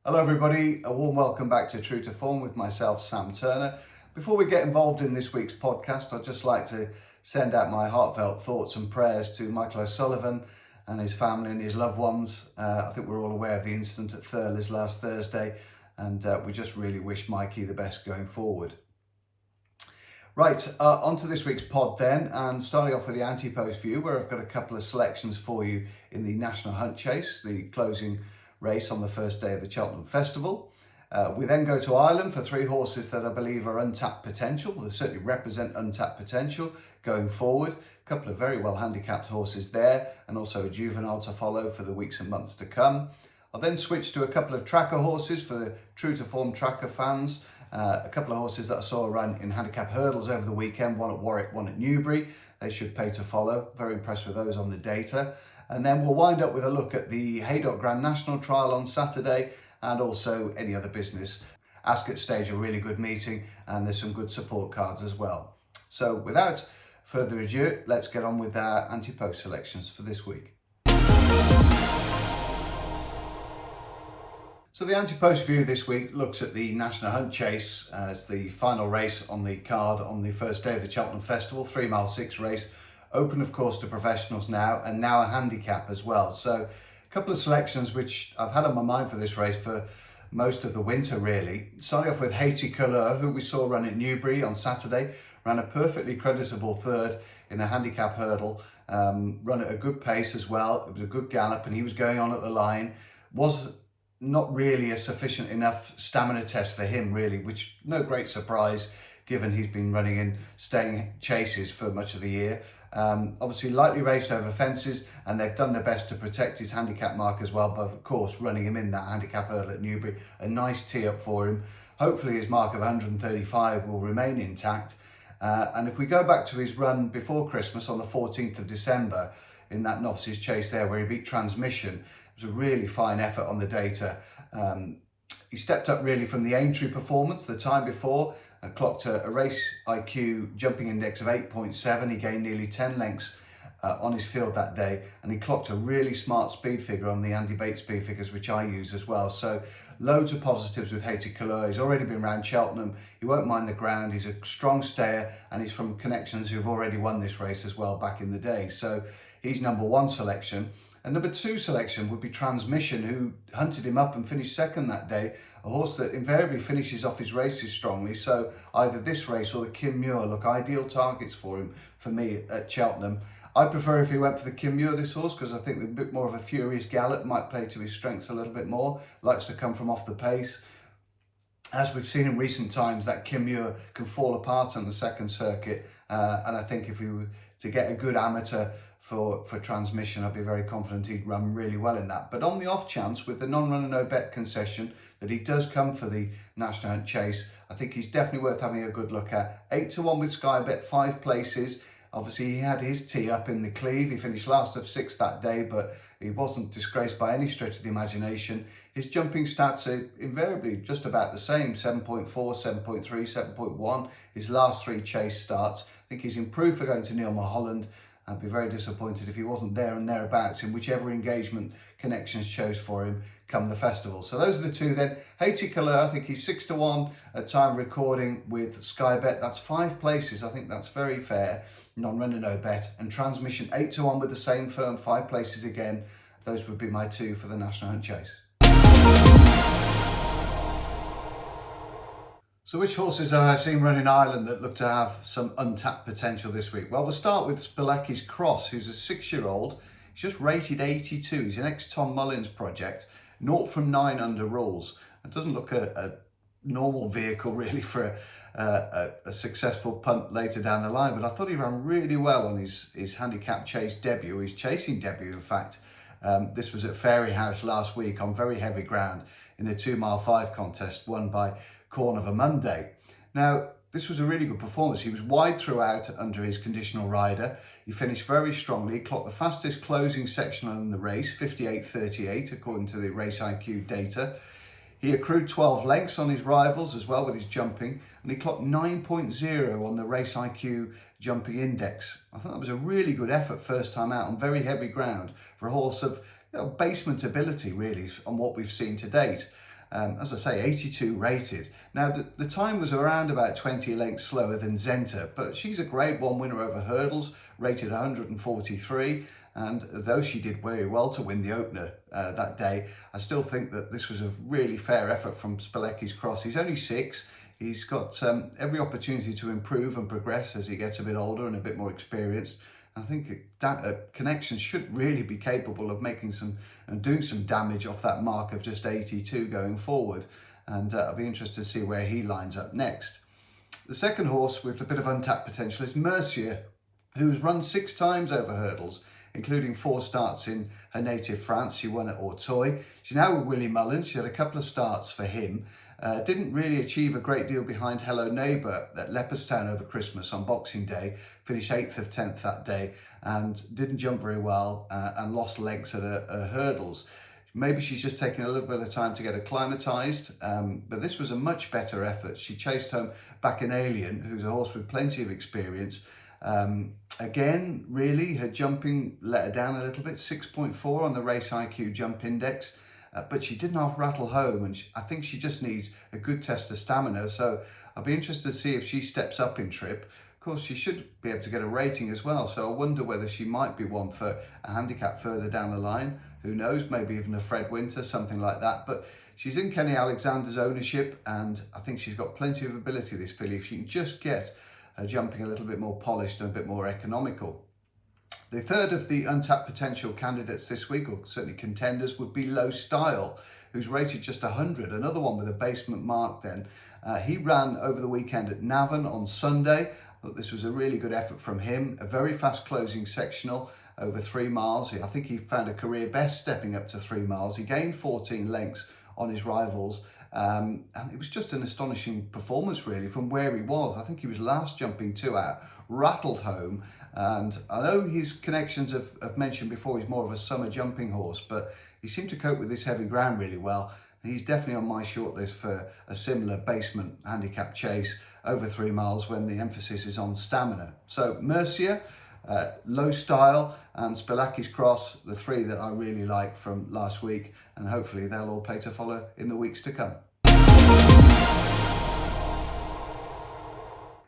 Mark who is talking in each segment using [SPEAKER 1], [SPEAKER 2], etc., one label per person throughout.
[SPEAKER 1] Hello everybody, a warm welcome back to True to Form with myself, Sam Turner. Before we get involved in this week's podcast, I'd just like to send out my heartfelt thoughts and prayers to Mikey O'Sullivan and his family and his loved ones. I think we're all aware of the incident at Thurles last Thursday, and we just really wish Mikey the best going forward. Right, on to this week's pod then, and starting off with the ante-post view, where I've got a couple of selections for you in the National Hunt Chase, the closing race on the first day of the Cheltenham Festival. We then go to Ireland for three horses that I believe are untapped potential. They certainly represent untapped potential going forward. A couple of very well handicapped horses there, and also a juvenile to follow for the weeks and months to come. I'll then switch to a couple of tracker horses for the True to Form tracker fans. A couple of horses that I saw run in handicap hurdles over the weekend, one at Warwick, one at Newbury. They should pay to follow. Very impressed with those on the data. And then we'll wind up with a look at the Haydock Grand National trial on Saturday and also any other business. Ascot stage a really good meeting, and there's some good support cards as well. So without further ado, let's get on with our ante-post selections for this week. So the ante-post view this week looks at the National Hunt Chase as the final race on the card on the first day of the Cheltenham Festival, 3 mile 6 race. Open, of course, to professionals now, and now a handicap as well. So a couple of selections which I've had on my mind for this race for most of the winter, really. Starting off with Haydock and Ascot, who we saw run at Newbury on Saturday, ran a perfectly creditable third in a handicap hurdle, run at a good pace as well. It was a good gallop, and he was going on at the line. Was not really a sufficient enough stamina test for him, really, which no great surprise given he's been running in staying chases for much of the year. Obviously lightly raced over fences, and they've done their best to protect his handicap mark as well, but of course running him in that handicap hurdle at Newbury, a nice tee up for him. Hopefully his mark of 135 will remain intact, and if we go back to his run before Christmas on the 14th of December in that novices chase there where he beat Transmission, it was a really fine effort on the data. He stepped up really from the Aintree performance the time before, clocked a race IQ jumping index of 8.7. He gained nearly 10 lengths on his field that day, and he clocked a really smart speed figure on the Andy Bates speed figures, which I use as well. So loads of positives with Haydock and Ascot. He's already been around Cheltenham. He won't mind the ground. He's a strong stayer, and he's from connections who've already won this race as well back in the day. So he's number one selection. And number two selection would be Transmission, who hunted him up and finished second that day. A horse that invariably finishes off his races strongly. So either this race or the Kim Muir look ideal targets for him, for me, at Cheltenham. I prefer if he went for the Kim Muir, this horse, because I think a bit more of a furious gallop might play to his strengths a little bit more. Likes to come from off the pace. As we've seen in recent times, that Kim Muir can fall apart on the second circuit. And I think if we were to get a good amateur for Transmission, I'd be very confident he'd run really well in that. But on the off chance, with the non-runner no bet concession, that he does come for the National Hunt Chase, I think he's definitely worth having a good look at. 8-1 with Sky Bet, 5 places. Obviously, he had his tee up in the Cleve. He finished last of 6 that day, but he wasn't disgraced by any stretch of the imagination. His jumping stats are invariably just about the same, 7.4, 7.3, 7.1. His last 3 chase starts. I think he's improved for going to Neil Mulholland. I'd be very disappointed if he wasn't there and thereabouts in whichever engagement Connections chose for him come the festival. So those are the two then. Haydock and Ascot, I think he's 6-1 at time recording with Sky Bet. That's 5 places. I think that's very fair. Non-runner no bet. And Transmission 8-1 with the same firm, 5 places again. Those would be my two for the National Hunt Chase. So which horses have I seen run in Ireland that look to have some untapped potential this week? Well, we'll start with Spilecki's Cross, who's a 6-year-old. He's just rated 82. He's an ex-Tom Mullins project. 0 from 9 under rules. It doesn't look a normal vehicle really for a successful punt later down the line, but I thought he ran really well on his handicap chase debut, his chasing debut in fact. This was at Fairyhouse last week on very heavy ground in a 2 mile 5 contest won by Corn of a Monday. Now, this was a really good performance. He was wide throughout under his conditional rider. He finished very strongly. He clocked the fastest closing sectional in the race, 58.38, according to the Race IQ data. He accrued 12 lengths on his rivals as well with his jumping, and he clocked 9.0 on the Race IQ jumping index. I thought that was a really good effort first time out on very heavy ground for a horse of basement ability really on what we've seen to date. As I say, 82 rated. Now, the time was around about 20 lengths slower than Zenta, but she's a Grade 1 winner over hurdles, rated 143. And though she did very well to win the opener that day, I still think that this was a really fair effort from Spilecki's Cross. He's only 6. He's got every opportunity to improve and progress as he gets a bit older and a bit more experienced. I think Connections should really be capable of making some and doing some damage off that mark of just 82 going forward. And I'll be interested to see where he lines up next. The second horse with a bit of untapped potential is Mercier, who's run 6 times over hurdles, including 4 starts in her native France. She won at Auteuil. She's now with Willie Mullins. She had a couple of starts for him. Didn't really achieve a great deal behind Hello Neighbour at Leopardstown over Christmas on Boxing Day. Finished 8th of 10th that day and didn't jump very well and lost legs at her hurdles. Maybe she's just taking a little bit of time to get acclimatised, but this was a much better effort. She chased home Bacchanalian, who's a horse with plenty of experience. Again, really, her jumping let her down a little bit, 6.4 on the Race IQ Jump Index. But she didn't half rattle home, and I think she just needs a good test of stamina. So I'll be interested to see if she steps up in trip. Of course, she should be able to get a rating as well. So I wonder whether she might be one for a handicap further down the line. Who knows? Maybe even a Fred Winter, something like that. But she's in Kenny Alexander's ownership, and I think she's got plenty of ability, this filly, if she can just get her jumping a little bit more polished and a bit more economical. The third of the untapped potential candidates this week, or certainly contenders, would be Low Style, who's rated just 100, another one with a basement mark then. He ran over the weekend at Navan on Sunday. I thought this was a really good effort from him. A very fast closing sectional over 3 miles. I think he found a career best stepping up to 3 miles. He gained 14 lengths on his rivals. And it was just an astonishing performance really from where he was. I think he was last jumping 2 out, rattled home. And I know his connections have mentioned before he's more of a summer jumping horse, but he seemed to cope with this heavy ground really well. And he's definitely on my shortlist for a similar basement handicap chase over 3 miles when the emphasis is on stamina. So Mercier, Low Style and Spilecki's Cross, the 3 that I really like from last week, and hopefully they'll all pay to follow in the weeks to come.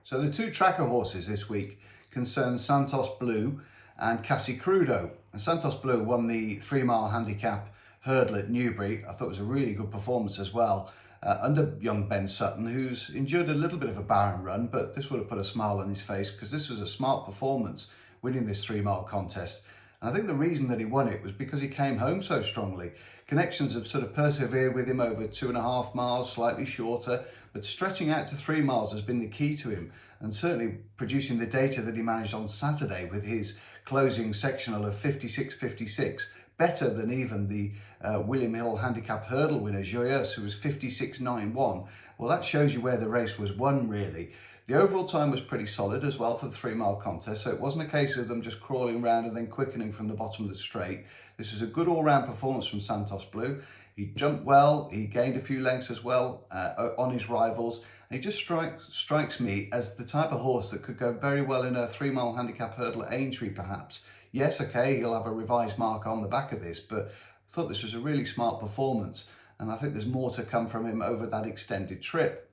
[SPEAKER 1] So the 2 tracker horses this week concern Santos Blue and Cassie Crudo. And Santos Blue won the 3 mile handicap hurdle at Newbury. I thought it was a really good performance as well, under young Ben Sutton, who's endured a little bit of a barren run, but this would have put a smile on his face because this was a smart performance, winning this 3 mile contest. And I think the reason that he won it was because he came home so strongly. Connections have sort of persevered with him over 2.5 miles, slightly shorter, but stretching out to 3 miles has been the key to him, and certainly producing the data that he managed on Saturday with his closing sectional of 56.56, better than even the William Hill handicap hurdle winner Joyeuse, who was 56.91. Well, that shows you where the race was won really. The overall time was pretty solid as well for the 3 mile contest, so it wasn't a case of them just crawling around and then quickening from the bottom of the straight. This was a good all-round performance from Santos Blue. He jumped well, he gained a few lengths as well on his rivals, and he just strikes me as the type of horse that could go very well in a 3 mile handicap hurdle at Aintree perhaps. Yes, okay, he'll have a revised mark on the back of this, but I thought this was a really smart performance, and I think there's more to come from him over that extended trip.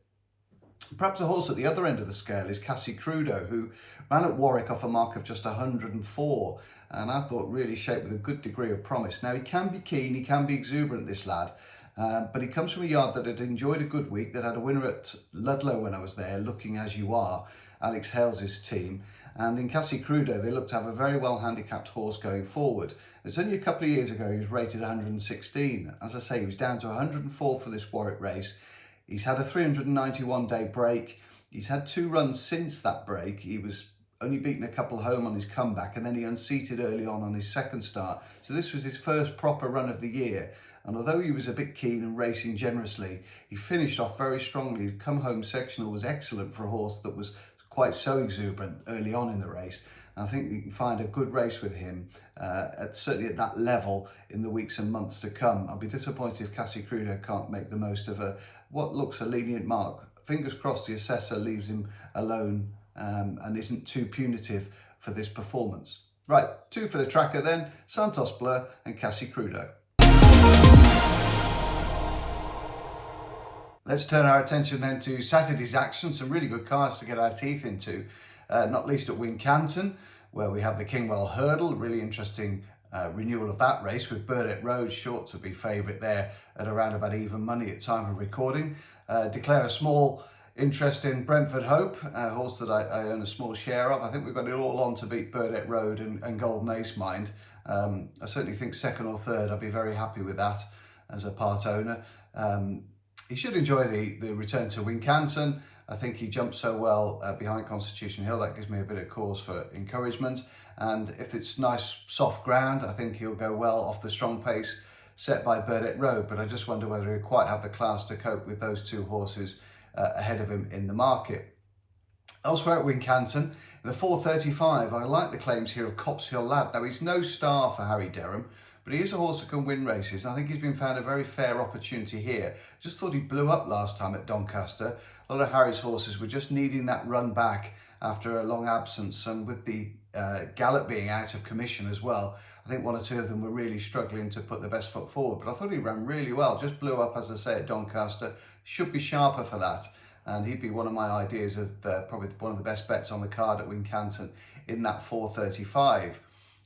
[SPEAKER 1] Perhaps a horse at the other end of the scale is Cassie Crudo, who ran at Warwick off a mark of just 104, and I thought really shaped with a good degree of promise. Now, he can be keen, he can be exuberant, this lad, but he comes from a yard that had enjoyed a good week, that had a winner at Ludlow when I was there, Looking As You Are, Alex Hales' team. And in Cassie Crudo, they look to have a very well handicapped horse going forward. It's only a couple of years ago he was rated 116. As I say, he was down to 104 for this Warwick race. He's had a 391-day break. He's had 2 runs since that break. He was only beaten a couple home on his comeback, and then he unseated early on his second start. So this was his first proper run of the year. And although he was a bit keen and racing generously, he finished off very strongly. The come home sectional was excellent for a horse that was quite so exuberant early on in the race. And I think you can find a good race with him, certainly at that level in the weeks and months to come. I'll be disappointed if Cassie Crudo can't make the most of what looks a lenient mark. Fingers crossed the assessor leaves him alone and isn't too punitive for this performance. Right, 2 for the tracker then, Santos Bleu and Cassie Crudo. Let's turn our attention then to Saturday's action. Some really good cars to get our teeth into, not least at Wincanton, where we have the Kingwell Hurdle. Really interesting renewal of that race, with Burdett Road short to be favourite there at around about even money at time of recording. Declare a small interest in Brentford Hope, a horse that I own a small share of. I think we've got it all on to beat Burdett Road and Golden Ace Mind. I certainly think second or third, I'd be very happy with that as a part owner. He should enjoy the return to Wincanton. I think he jumped so well behind Constitution Hill, that gives me a bit of cause for encouragement. And if it's nice soft ground, I think he'll go well off the strong pace set by Burdett Road, but I just wonder whether he'll quite have the class to cope with those two horses ahead of him in the market. Elsewhere at Wincanton, in the 4:35, I like the claims here of Cops Hill Lad. Now, he's no star for Harry Derham, but he is a horse that can win races. I think he's been found a very fair opportunity here. Just thought he blew up last time at Doncaster. A lot of Harry's horses were just needing that run back after a long absence, and with the Gallop being out of commission as well, I think one or two of them were really struggling to put their best foot forward. But I thought he ran really well, just blew up, as I say, at Doncaster. Should be sharper for that, and he'd be one of my ideas of probably one of the best bets on the card at Wincanton in that 4:35.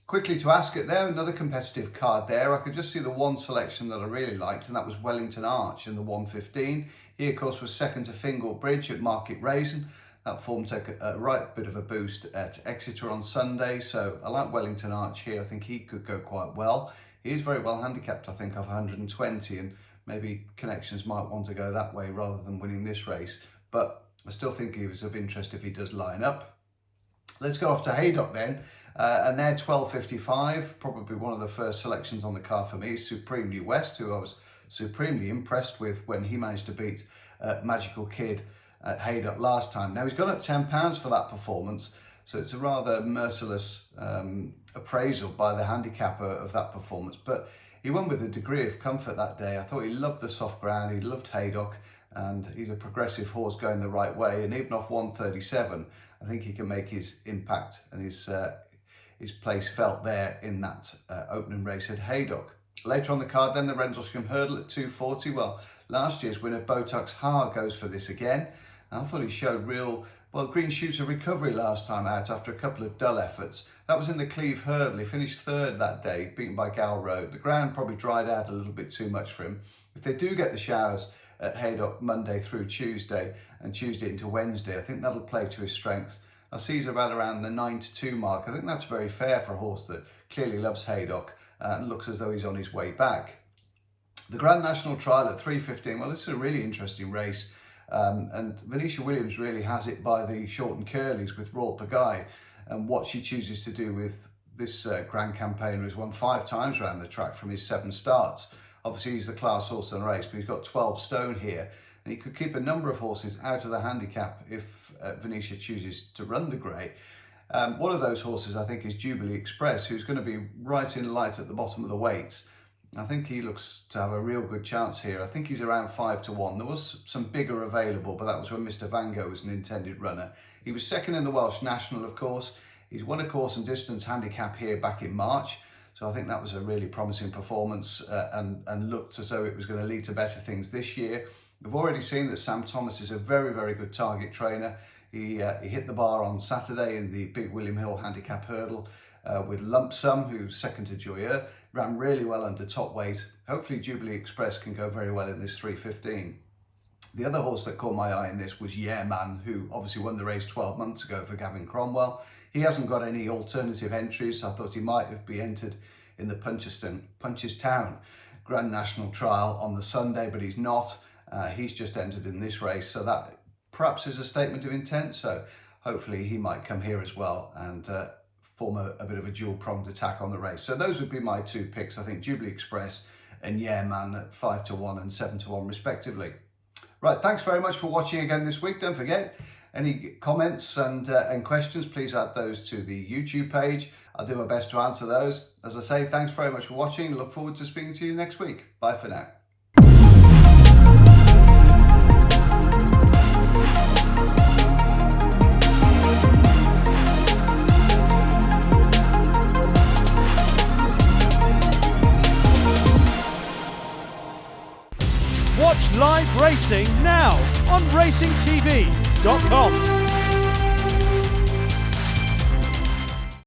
[SPEAKER 1] Quickly to Ascot there, another competitive card there. I could just see the one selection that I really liked, and that was Wellington Arch in the 1:15. He, of course, was second to Fingal Bridge at Market Raisin. That form took a right bit of a boost at Exeter on Sunday, so I like Wellington Arch here. I think he could go quite well. He is very well handicapped, I think, off 120, and maybe connections might want to go that way rather than winning this race, but I still think he was of interest if he does line up. Let's go off to Haydock then, and they're 12:55, probably one of the first selections on the card for me, Supremely West, who I was supremely impressed with when he managed to beat Magical Kid at Haydock last time. Now, he's gone up £10 for that performance, so it's a rather merciless appraisal by the handicapper of that performance, but he won with a degree of comfort that day. I thought he loved the soft ground, he loved Haydock, and he's a progressive horse going the right way, and even off 1:37, I think he can make his impact and his place felt there in that opening race at Haydock. Later on the card then, the Rendlesham Hurdle at 2:40. Well, last year's winner Botox Ha goes for this again. And I thought he showed real, green shoots of recovery last time out after a couple of dull efforts. That was in the Cleve Hurdle. He finished third that day, beaten by Gal Road. The ground probably dried out a little bit too much for him. If they do get the showers at Haydock Monday through Tuesday and Tuesday into Wednesday, I think that'll play to his strengths. I see he's around the 9-2 mark. I think that's very fair for a horse that clearly loves Haydock and looks as though he's on his way back. The Grand National Trial at 3:15, well, this is a really interesting race. And Venetia Williams really has it by the short and curlies with Royal Pagaille, and what she chooses to do with this Grand Campaigner, who's won 5 times around the track from his 7 starts. Obviously, he's the class horse on the race, but he's got 12 stone here, and he could keep a number of horses out of the handicap if Venetia chooses to run the grey. One of those horses, I think, is Jubilee Express, who's going to be right in light at the bottom of the weights. I think he looks to have a real good chance here. I think he's around 5-1. There was some bigger available, but that was when Mr. Van Gogh was an intended runner. He was second in the Welsh National, of course. He's won a course and distance handicap here back in March. So I think that was a really promising performance and looked as though it was going to lead to better things this year. We've already seen that Sam Thomas is a very, very good target trainer. He hit the bar on Saturday in the Big William Hill Handicap Hurdle with Lump Sum, who's second to Joyeux. Ran really well under top weight. Hopefully Jubilee Express can go very well in this 3:15. The other horse that caught my eye in this was Yeah Man, who obviously won the race 12 months ago for Gavin Cromwell. He hasn't got any alternative entries, so I thought he might have been entered in the Punchestown Grand National Trial on the Sunday, but he's not. He's just entered in this race, so that perhaps is a statement of intent. So hopefully he might come here as well and form a bit of a dual-pronged attack on the race. So those would be my 2 picks. I think Jubilee Express and Yeah Man at 5-1 and 7-1 respectively. Right, thanks very much for watching again this week. Don't forget, any comments and questions, please add those to the YouTube page. I'll do my best to answer those. As I say, thanks very much for watching. Look forward to speaking to you next week. Bye for now.
[SPEAKER 2] Watch live racing now on racingtv.com.